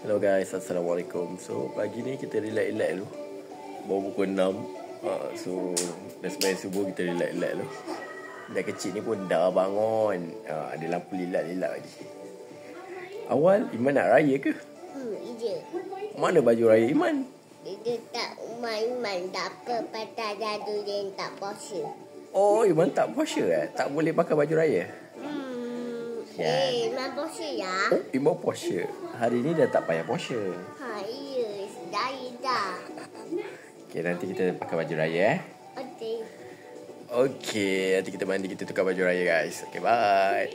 Hello guys, Assalamualaikum. So pagi ni kita relax-relax dulu. Baru pukul 6. So dah sembahyang subuh, kita relax-relax dulu. Dah kecil ni pun dah bangun. Ada lampu lilat-lilat lagi. Awal Iman nak raya ke? Ya. Mana baju raya Iman? Dia tak Iman tak apa patah jadu dia tak puasa. Oh, Iman tak puasa Tak boleh pakai baju raya? Iman puasa ya? Oh, Iman puasa. Hari ni dah tak payah puasa. Ya, dah. Okay, nanti kita pakai baju raya Okey. Okay, nanti kita mandi, kita tukar baju raya guys. Okay, bye.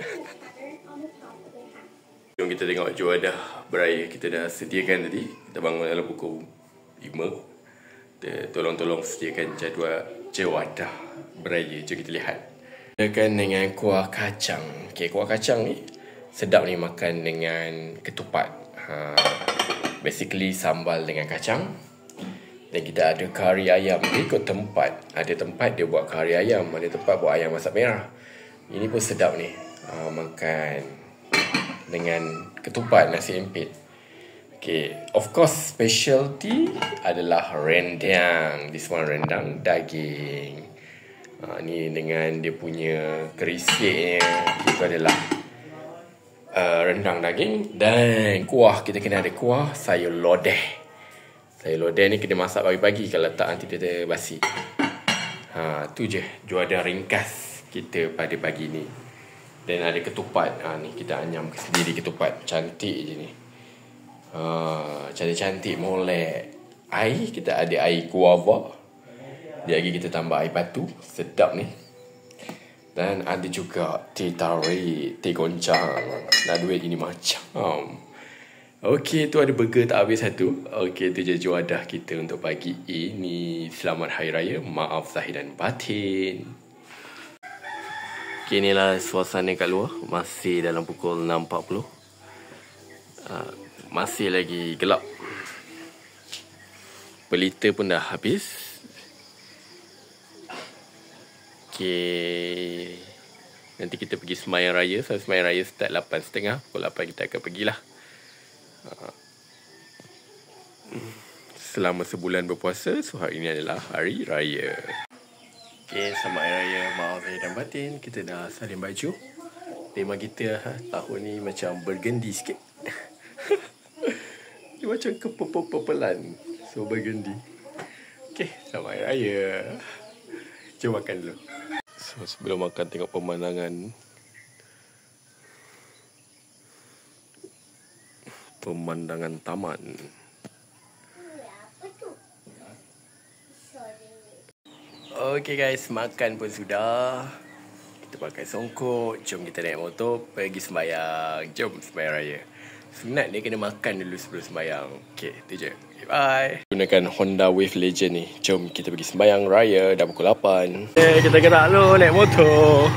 Jom kita tengok juadah beraya. Kita dah sediakan tadi. Kita bangun dalam pukul 5. Kita tolong-tolong sediakan jadual juadah beraya. Jom kita lihat. Sediakan dengan kuah kacang. Okay, kuah kacang ni sedap ni makan dengan ketupat. Basically sambal dengan kacang. Dan kita ada kari ayam. Dia ikut tempat. Ada tempat dia buat kari ayam, ada tempat buat ayam masak merah. Ini pun sedap ni. Makan dengan ketupat nasi empit. Okay, of course specialty adalah rendang. This one rendang daging. Ni dengan dia punya kerisiknya. Itu adalah rendang daging. Dan kuah, kita kena ada kuah sayur lodeh. Sayur lodeh ni kena masak pagi-pagi, kalau tak nanti dia basi. Tu je juadah ringkas kita pada pagi ni. Dan ada ketupat. Ni kita anyam sendiri ketupat. Cantik je ni. Cantik-cantik molek. Air, kita ada air guava. Dia lagi kita tambah air batu. Sedap ni. Dan ada juga teh tarik, teh goncang. Nak duit ini macam. Okey, tu ada burger tak habis satu. Okey, tu je juadah kita untuk pagi ini. Selamat Hari Raya. Maaf zahir dan batin. Okey, inilah suasana kat luar. Masih dalam pukul 6.40. Masih lagi gelap. Pelita pun dah habis. Okey. Nanti kita pergi sembahyang raya. So, sembahyang raya start 8.30. Pukul 8 kita akan pergilah. Selama sebulan berpuasa. So hari ini adalah Hari Raya. Okay, selamat Hari Raya. Maaf zahir dan batin. Kita dah salin baju. Tema kita tahun ni macam burgundy sikit. Dia macam kepepel-pepelan. So burgundy. Okay, selamat Hari Raya. Jom makan dulu. So sebelum makan tengok pemandangan. Pemandangan taman. Okay guys, makan pun sudah. Kita pakai songkok. Jom kita naik motor pergi sembahyang. Jom sembahyang raya. Sunat ni kena makan dulu sebelum sembahyang. Okay, tu je. Okay, bye. Gunakan Honda Wave Legend ni. Jom kita pergi sembahyang raya. Dah pukul 8. Kita gerak dulu naik motor.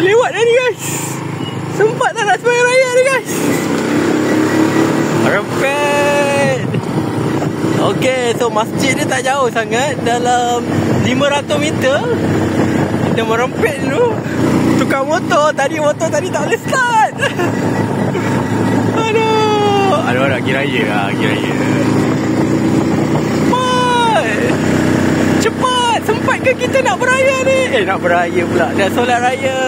Lewat dah ni guys. Sempat tak nak sembahyang raya ni guys. Rempet. Okay, so masjid ni tak jauh sangat. Dalam 500 meter. Kita merempet dulu. Tukar motor. Motor tadi tak boleh start. Aduh, lagi raya lah. Lagi raya. Cepat. Sempat ke kita nak beraya ni? Nak beraya pula. Dah solat raya.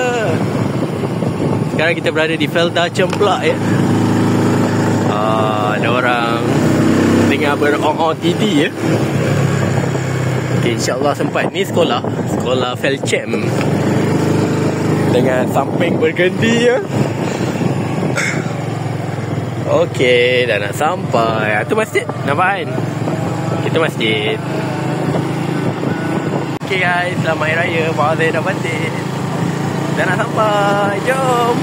Sekarang kita berada di Felda Cemplak ya. Ada orang tengah ber-OOTD ya. Okay, insyaAllah sempat. Ni sekolah Felcem. Dengan samping burgundy ya. Okay, dah nak sampai. Itu masjid. Nampak kan? Itu masjid. Okay guys, selamat Hari Raya. Maaf saya dah batin. Dah nak sampai. Jom.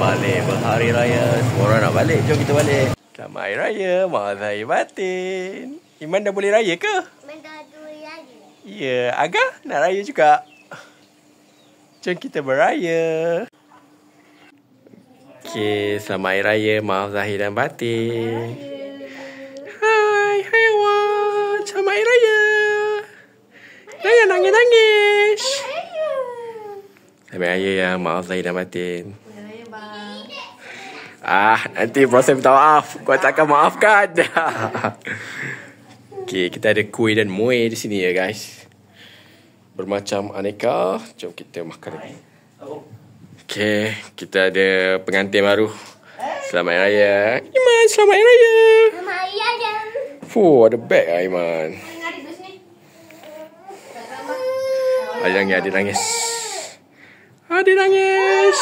Balik berhari raya. Semua orang nak balik. Jom kita balik. Selamat Hari Raya. Maaf zahir batin. Iman dah boleh raya ke? Iman dah 2 hari. Ya, Agah nak raya juga. Jom kita beraya. Okay, selamat Hari Raya. Maaf zahir dan batin. Hai, Hayawan. Selamat Hari Raya. Jangan nangis-nangis. Selamat Raya ya. Maaf Zahid dan Matin. Selamat Raya bang. Nanti proses minta maaf. Kau takkan maafkan. Okay, kita ada kuih dan muih di sini ya guys. Bermacam aneka. Jom kita makan lagi. Okay, kita ada pengantin baru. Selamat Raya. Iman, selamat Raya. Selamat Raya je. Fuh, ada beg lah Iman. Ada nangis. Ada nangis.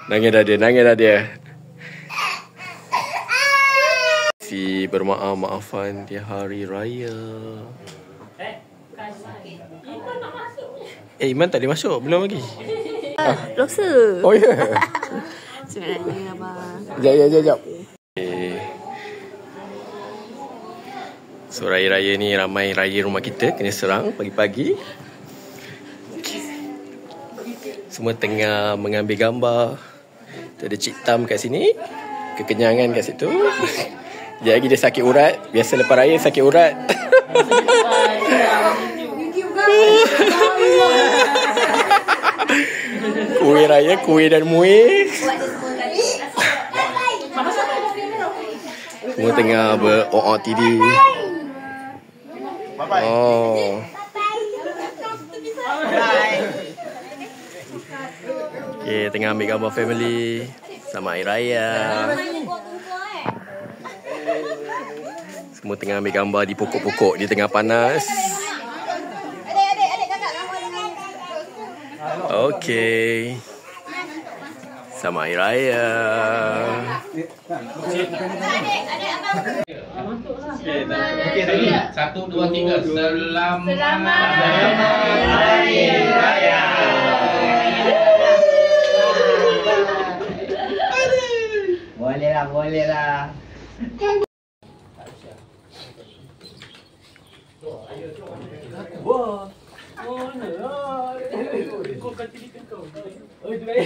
Nangis dah dia. Si bermaaf-maafan di hari raya. Iman tak boleh masuk. Belum lagi. Dosa. Oh ya. Yeah. Selamat Raya abang. Sekejap. Okay. So raya-raya ni ramai raya rumah kita kena serang pagi-pagi. Semua tengah mengambil gambar. Tu ada Cik Tam kat sini. Kekenyangan kat situ. Sekejap lagi dia sakit urat. Biasa lepas raya sakit urat. Kuih raya, kuih dan muih. Semua tengah ber-OOTD. Oh. Okay, tengah ambil gambar family. Selamat Hari Raya. Semua tengah ambil gambar di pokok-pokok di tengah panas. Okay. Selamat Hari Raya. Okey, tadi 1, 2, 3. Selamat Hari Raya. Boleh lah. Wah. Kau kata dia kau. Oh, itu dia.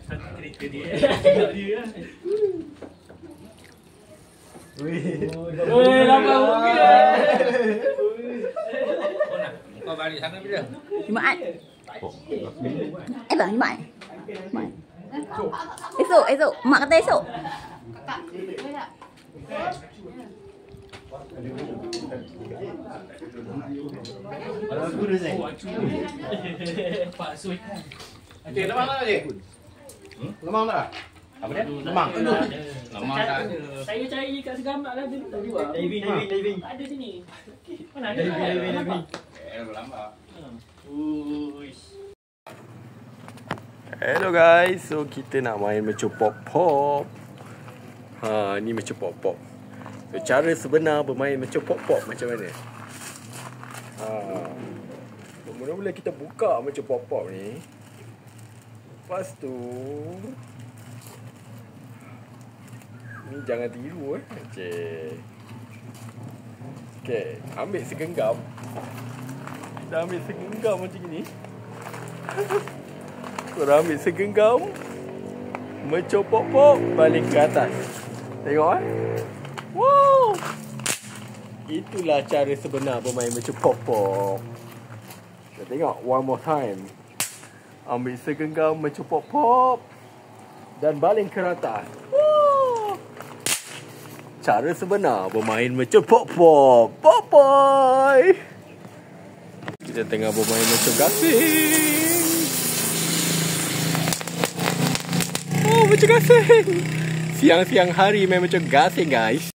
Cerita dia. Dia. Woi, lama mungkin. Kau balik sana bila? Jumaat. Bang, Jumaat. Esok. Mak kata esok. Aku dah say. Pak Sui. Okey, lemang tak je? Lemang tak? Apa dia? Lemang. Lemang tak. Saya cari kat Segamat lah dia tak jual. Diving. Tak ada sini. Mana ada? Diving. Lambat. Hello guys. So kita nak main macam pop-pop. Ni macam pop-pop. So cara sebenar bermain macam pop-pop macam mana? Mula-mula kita buka macam pop-pop ni. Lepas tu ni jangan tiru Okay, ambil segenggam. Kita ambil segenggam macam ni. Korang ambil segenggam macam pop-pop, balik ke atas. Tengok Wow. Itulah cara sebenar bermain macam pop-pop. Kita tengok one more time. Ambil segenggam macam pop-pop dan baling ke atas. Wow. Cara sebenar bermain macam pop-pop. Pop-pop. Kita tengah bermain macam gasing. Oh, macam gasing. Siang-siang hari main macam gasing guys.